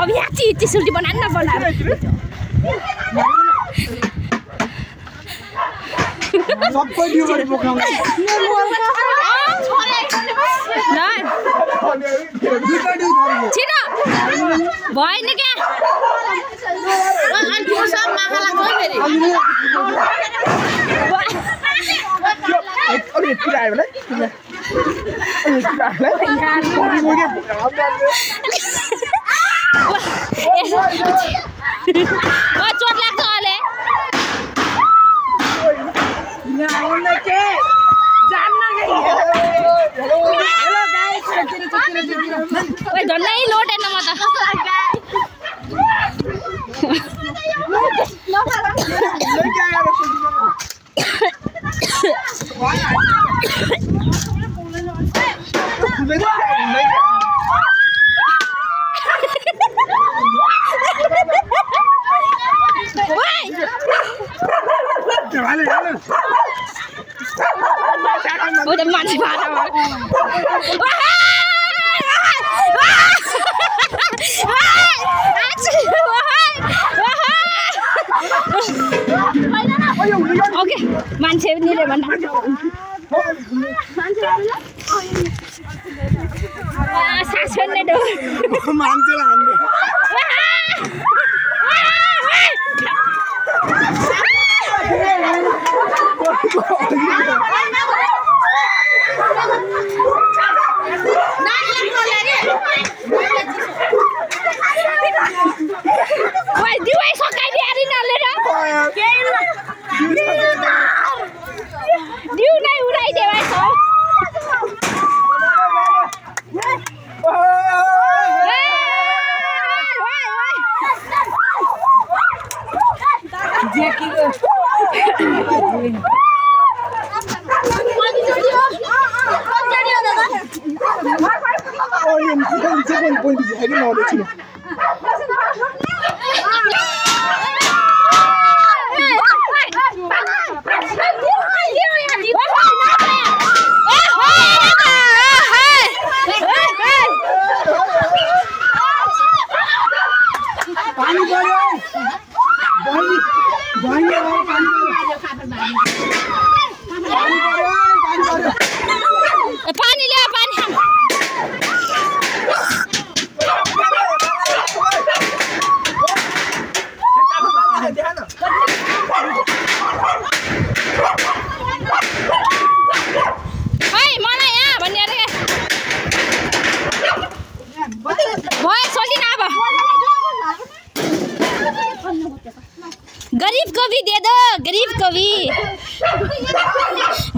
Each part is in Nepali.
अब यहाँ चिसुल्टी बनाएर सबै दियो गरे बोक्राउन छिटो भएन क्या चोट लाग्छ अहिले झन्डै लोटेन म त मान्छे ओके मान्छे नि रे भन्दा सास फेर्ने डो मान्छेलाई हान्ने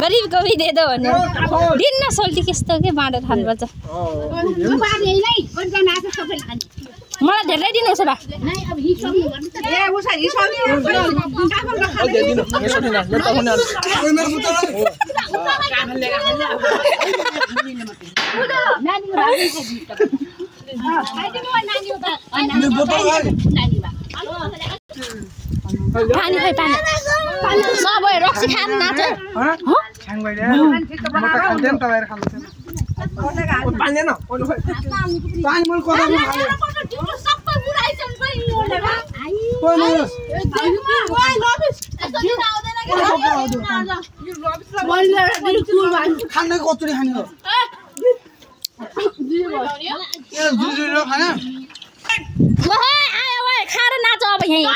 गरीब को भी दे दो भने दिन न सोल्टी कस्तो के बाँडेर खानुपर्छ मलाई धेरै दिनु उसो भए पानी खै पानी सबै रक्सी खान नाच खाने कचुरी खाने हो खाएर नाच अब यहीँ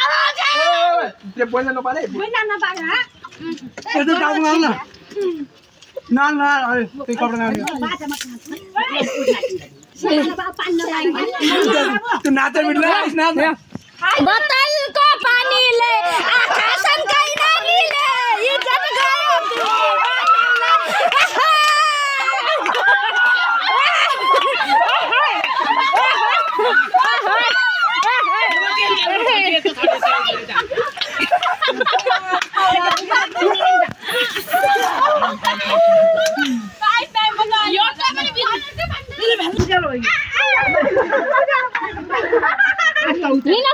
बोतलको पानीले आँखा सन्काइ नानीले इज्जत गयो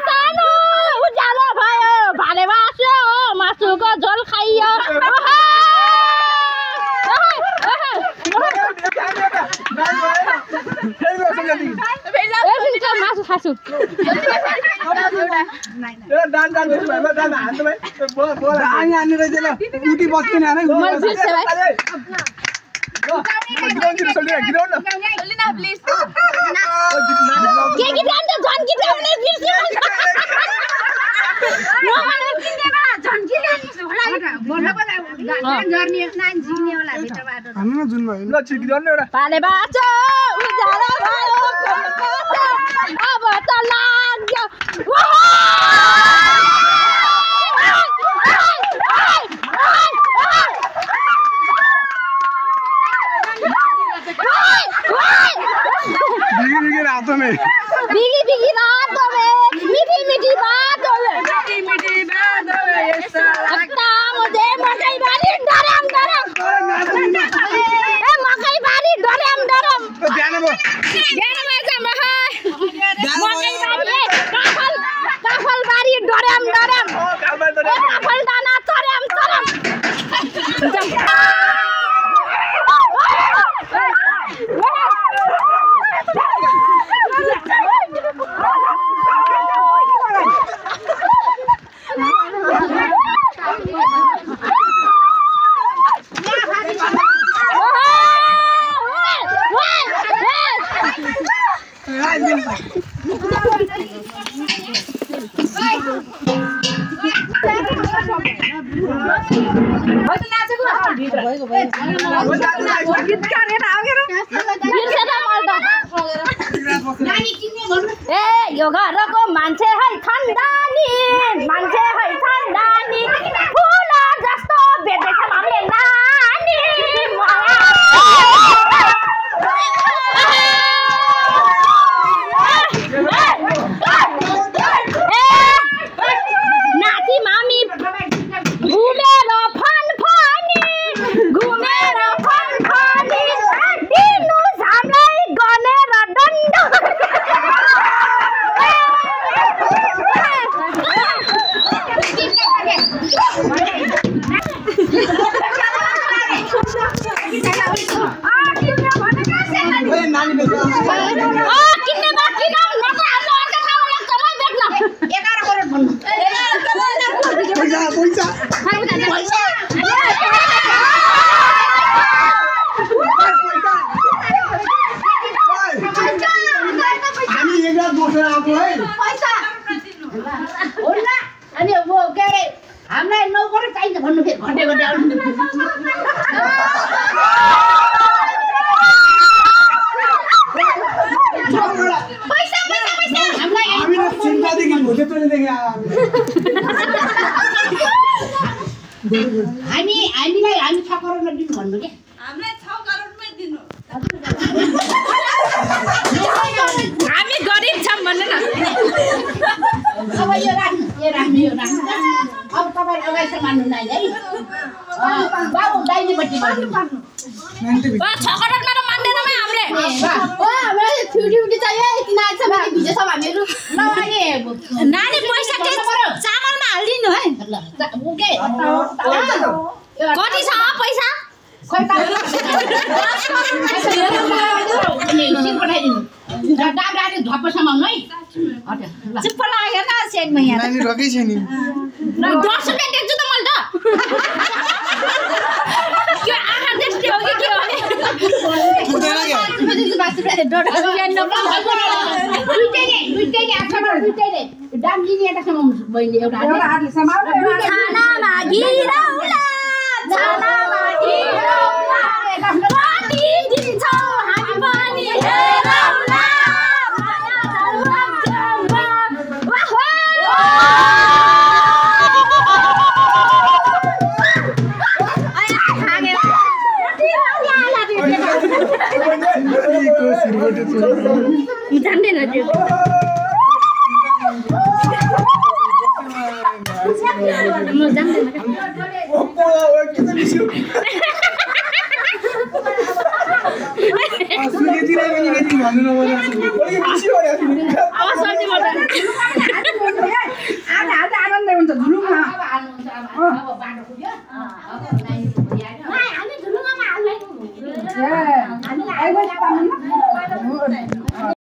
सानो उज्यालो भयो भाले बास्यो मासुको झोल खाइयो मासु खासु पाले बाँच्यो उज्यालो भयो अब त लाग्यो रातों में बिगी बिगी रातों में मीठी मीठी बातों में लगता मुझे मकई बारी डरम डरम मकई बारी डरम डरम ध्यान में मकई बारी काफल बारी डरम डरम काफल दाना चरम चरम यो घरको मान्छे है ठन्डानी मान्छे है ठन्डानी फुल जस्तो बेच्दैछ हामीले नानी नाति मामी घुमेर फनफनी दिनु हामीलाई गनेर दण्ड हामीलाई नौकर चाहिन्छ भन्नु फेरि घन्टे घन्टे आउनु पैसा पैसा पैसा हामीलाई चिन्ता देखि भोटे तोले देखि हामीलाई हामी करोडमा दिनु भन्नु के हामीलाई 6 करोडमै दिनु हामी गरिब छौं भन्नु न अब यो राख्नु अब तपाईं अगाइसम्म मान्नु नै है बाबु दाइनेपट्टि मान्नु 6 करोडमा त मान्दैन म हामीले हामीलाई 50 चाहियो यति नाच्छ भने भिजे छ हामीहरु ल अनि नानी पैसा के चामलमा हाल्दिनु है ल ओके कति छ पैसा खोइ त सिर पठाइदिनु डाब्राले झप्प समाउनु है चुप्प लाग्यो न सेकमा यहाँ नानी रकै छैन नि 10 रुपैयाँ दिन्छु त मैले त के आँखा देख्दै हो कि के हो पुग्दैन के दुईटैले दाम लिने एउटा समाउनु बहिनी एउटा हातले खाना मागिरौला कति दिन्छौ हामी पनि हेरौला जान्दैन त्यो म जान्दैन आनन्द हुन्छ